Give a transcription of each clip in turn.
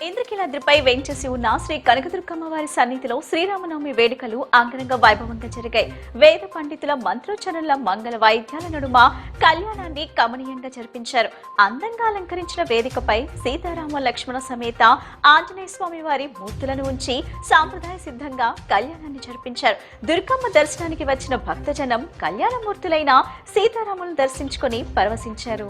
ఇంద్రకీలాద్రిపై వెంచేసి ఉన్న శ్రీ కనకదుర్గమ్మ వారి సన్నిధిలో శ్రీరామనవమి వేడుకలు అంగరంగ వైభవంగా జరిగాయి. వేద పండితుల మంత్రోచ్చరణల మంగళ వాయిద్యాల నడుమ కళ్యాణాన్ని కమనీయంగా జరిపించారు. అందంగా అలంకరించిన వేదికపై సీతారామ లక్ష్మణ సమేత ఆంజనేయ స్వామి వారి మూర్తులను ఉంచి సాంప్రదాయ సిద్ధంగా కళ్యాణాన్ని జరిపించారు. దుర్గమ్మ దర్శనానికి వచ్చిన భక్తజనం కళ్యాణమూర్తులైన సీతారాములను దర్శించుకుని పరవశించారు.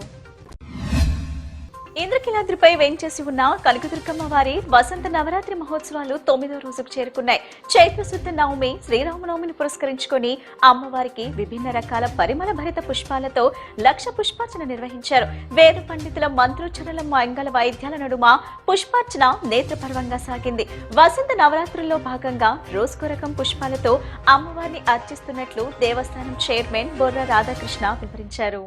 ఇంద్రకీలాద్రిపై వెంచేసి ఉన్న కనకదుర్గమ్మ వారి వసంత నవరాత్రి మహోత్సవాలు 9వ రోజుకు చేరుకున్నాయి. చైత్రశుద్ధ నవమి శ్రీరామనవమిని పురస్కరించుకుని అమ్మవారికి విభిన్న రకాల పరిమళ భరిత పుష్పాలతో లక్ష పుష్పార్చన నిర్వహించారు. వేద పండితుల మంత్రోచ్చరణల మంగళ వాయిద్యాల నడుమ పుష్పార్చన నేత్రపర్వంగా సాగింది. వసంత నవరాత్రుల్లో భాగంగా రోజుకో రకం పుష్పాలతో అమ్మవారిని అర్చిస్తున్నట్లు దేవస్థానం చైర్మన్ బొర్ర రాధాకృష్ణ వివరించారు.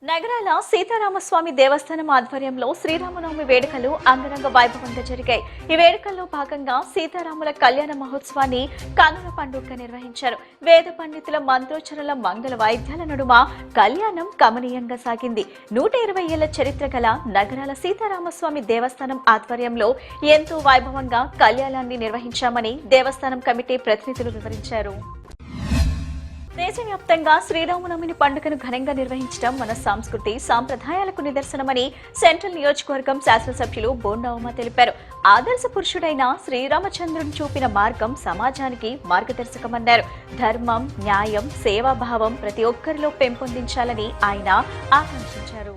నగరాల సీతారామస్వామి దేవస్థానం ఆధ్వర్యంలో శ్రీరామనవమి వేడుకలు అంగరంగ వైభవంగా జరిగాయి. ఈ వేడుకల్లో భాగంగా సీతారాముల కళ్యాణ మహోత్సవాన్ని కన్నుల పండుగగా నిర్వహించారు. వేద పండితుల మంత్రోచ్చరణల మంగళ వాయిద్యాల నడుమ కళ్యాణం కమనీయంగా సాగింది. 120 ఏళ్ల చరిత్ర గల నగరాల సీతారామస్వామి దేవస్థానం ఆధ్వర్యంలో ఎంతో వైభవంగా కళ్యాణాన్ని నిర్వహించామని దేవస్థానం కమిటీ ప్రతినిధులు వివరించారు. దేశవ్యాప్తంగా శ్రీరామనవమి పండుగను ఘనంగా నిర్వహించడం మన సంస్కృతి సాంప్రదాయాలకు నిదర్శనమని సెంట్రల్ నియోజకవర్గం శాసనసభ్యులు బోండా ఉమ తెలిపారు. ఆదర్శ పురుషుడైన శ్రీరామచంద్రుని చూపిన మార్గం సమాజానికి మార్గదర్శకమన్నారు. ధర్మం, న్యాయం, సేవాభావం ప్రతి ఒక్కరిలో పెంపొందించాలని ఆయన ఆకాంక్షించారు.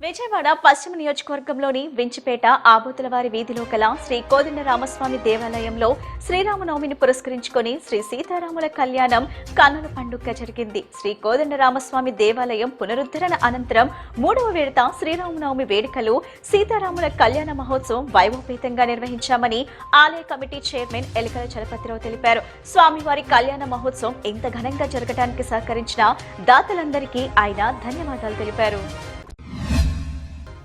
విజయవాడ పశ్చిమ నియోజకవర్గంలోని వించిపేట ఆబోతులవారి వీధిలో కల శ్రీ కోదండరామస్వామి దేవాలయంలో శ్రీరామనవమిని పురస్కరించుకుని శ్రీ సీతారాముల కళ్యాణం కన్నుల పండుగగా జరిగింది. శ్రీ కోదండరామస్వామి దేవాలయం పునరుద్ధరణ అనంతరం 3వ విడత శ్రీరామనవమి వేడుకలు సీతారాముల కళ్యాణ మహోత్సవం వైభవపేతంగా నిర్వహించామని ఆలయ కమిటీ చైర్మన్ ఎలికల చలపతిరావు తెలిపారు. స్వామివారి కళ్యాణ మహోత్సవం ఇంత ఘనంగా జరగడానికి సహకరించిన దాతలందరికీ ఆయన ధన్యవాదాలు తెలిపారు.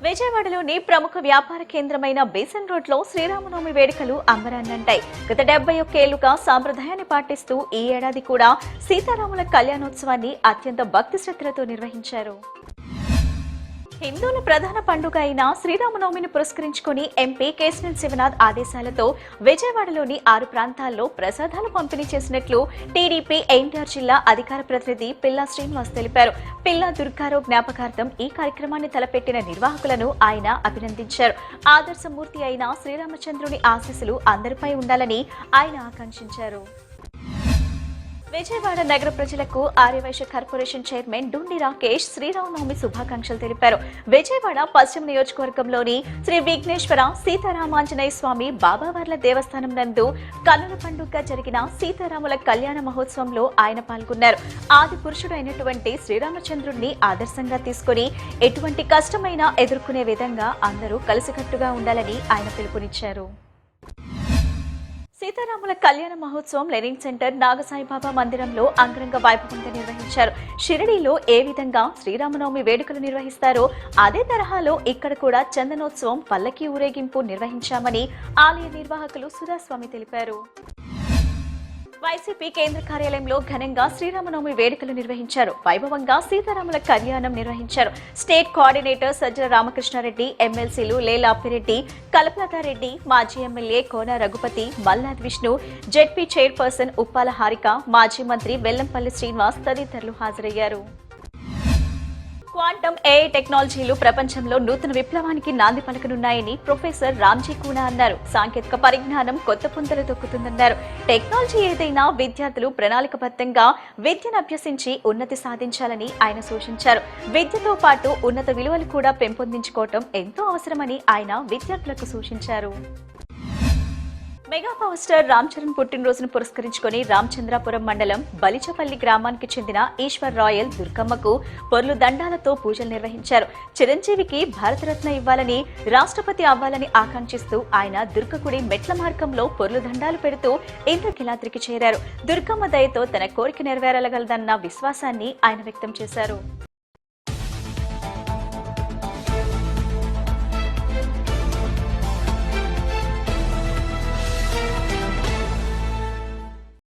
విజయవాడలోని ప్రముఖ వ్యాపార కేంద్రమైన బేసన్ రోడ్ లో శ్రీరామనవమి వేడుకలు అంబరాన్నంటాయి. గత 71 ఏళ్లుగా సాంప్రదాయాన్ని పాటిస్తూ ఈ ఏడాది కూడా సీతారాముల కళ్యాణోత్సవాన్ని అత్యంత భక్తి శ్రద్ధలతో నిర్వహించారు. హిందువుల ప్రధాన పండుగ అయిన శ్రీరామనవమిని పురస్కరించుకుని ఎంపీ కేశినేని శివనాథ్ ఆదేశాలతో విజయవాడలోని 6 ప్రాంతాల్లో ప్రసాదాలు పంపిణీ చేసినట్లు టీడీపీ ఎన్టీఆర్ జిల్లా అధికార ప్రతినిధి పిల్లా శ్రీనివాస్ తెలిపారు. పిల్లా దుర్గారావు జ్ఞాపకార్థం ఈ కార్యక్రమాన్ని తలపెట్టిన నిర్వాహకులను ఆయన అభినందించారు. ఆదర్శమూర్తి అయిన శ్రీరామచంద్రుని ఆశీస్సులు అందరిపై ఉండాలని ఆయన ఆకాంక్షించారు. విజయవాడ నగర ప్రజలకు ఆర్యవైశ్య కార్పొరేషన్ చైర్మన్ డుండి రాకేష్ శ్రీరామనవమి శుభాకాంక్షలు తెలిపారు. విజయవాడ పశ్చిమ నియోజకవర్గంలోని శ్రీ విఘ్నేశ్వర సీతారామాంజనేయ స్వామి బాబావార్ల దేవస్థానం నందు కన్నుల పండుగగా జరిగిన సీతారాముల కళ్యాణ మహోత్సవంలో ఆయన పాల్గొన్నారు. ఆది పురుషుడు అయినటువంటి శ్రీరామచంద్రుడిని ఆదర్శంగా తీసుకుని ఎటువంటి కష్టమైనా ఎదుర్కొనే విధంగా అందరూ కలిసికట్టుగా ఉండాలని ఆయన పిలుపునిచ్చారు. సీతారాముల కళ్యాణ మహోత్సవం లెనిన్ సెంటర్ నాగసాయిబాబా మందిరంలో అంగరంగ వైభవంగా నిర్వహించారు. షిరిడీలో ఏ విధంగా శ్రీరామనవమి వేడుకలు నిర్వహిస్తారో అదే తరహాలో ఇక్కడ కూడా చందనోత్సవం పల్లకి ఊరేగింపు నిర్వహించామని ఆలయ నిర్వాహకులు సుధాస్వామి తెలిపారు. వైసీపీ కేంద్ర కార్యాలయంలో ఘనంగా శ్రీరామనవమి వేడుకలు నిర్వహించారు. వైభవంగా సీతారాముల కళ్యాణం నిర్వహించారు. స్టేట్ కోఆర్డినేటర్ సజ్జల రామకృష్ణారెడ్డి, ఎమ్మెల్సీలు లేలా అప్పిరెడ్డి, కల్పలతారెడ్డి, మాజీ ఎమ్మెల్యే కోన రఘుపతి, మల్లాద్ విష్ణు, జెడ్పీ చైర్పర్సన్ ఉప్పాల హారిక, మాజీ మంత్రి వెల్లంపల్లి శ్రీనివాస్ తదితరులు హాజరయ్యారు. క్వాంటమ్ ఏఐ టెక్నాలజీలు ప్రపంచంలో నూతన విప్లవానికి నాంది పలకనున్నాయని ప్రొఫెసర్ రామ్జీ కూనా అన్నారు. సాంకేతిక పరిజ్ఞానం కొత్త పుంతలు తొక్కుతుందన్నారు. టెక్నాలజీ ఏదైనా విద్యార్థులు ప్రణాళికబద్ధంగా విద్యను అభ్యసించి ఉన్నతి సాధించాలని ఆయన సూచించారు. విద్యతో పాటు ఉన్నత విలువలు కూడా పెంపొందించుకోవటం ఎంతో అవసరమని ఆయన విద్యార్థులకు సూచించారు. Mega power star Ram Charan పుట్టినరోజును పురస్కరించుకుని రామచంద్రాపురం మండలం బలిచపల్లి గ్రామానికి చెందిన ఈశ్వర్ రాయల్ దుర్గమ్మకు పొర్లు దండాలతో పూజలు నిర్వహించారు. చిరంజీవికి భారతరత్న ఇవ్వాలని, రాష్ట్రపతి అవ్వాలని ఆకాంక్షిస్తూ ఆయన దుర్గగుడి మెట్ల మార్గంలో పొర్లు దండాలు పెడుతూ ఇంద్రకీలాద్రికి చేరారు. దుర్గమ్మ దయతో తన కోరిక నెరవేరగలదన్న విశ్వాసాన్ని ఆయన వ్యక్తం చేశారు.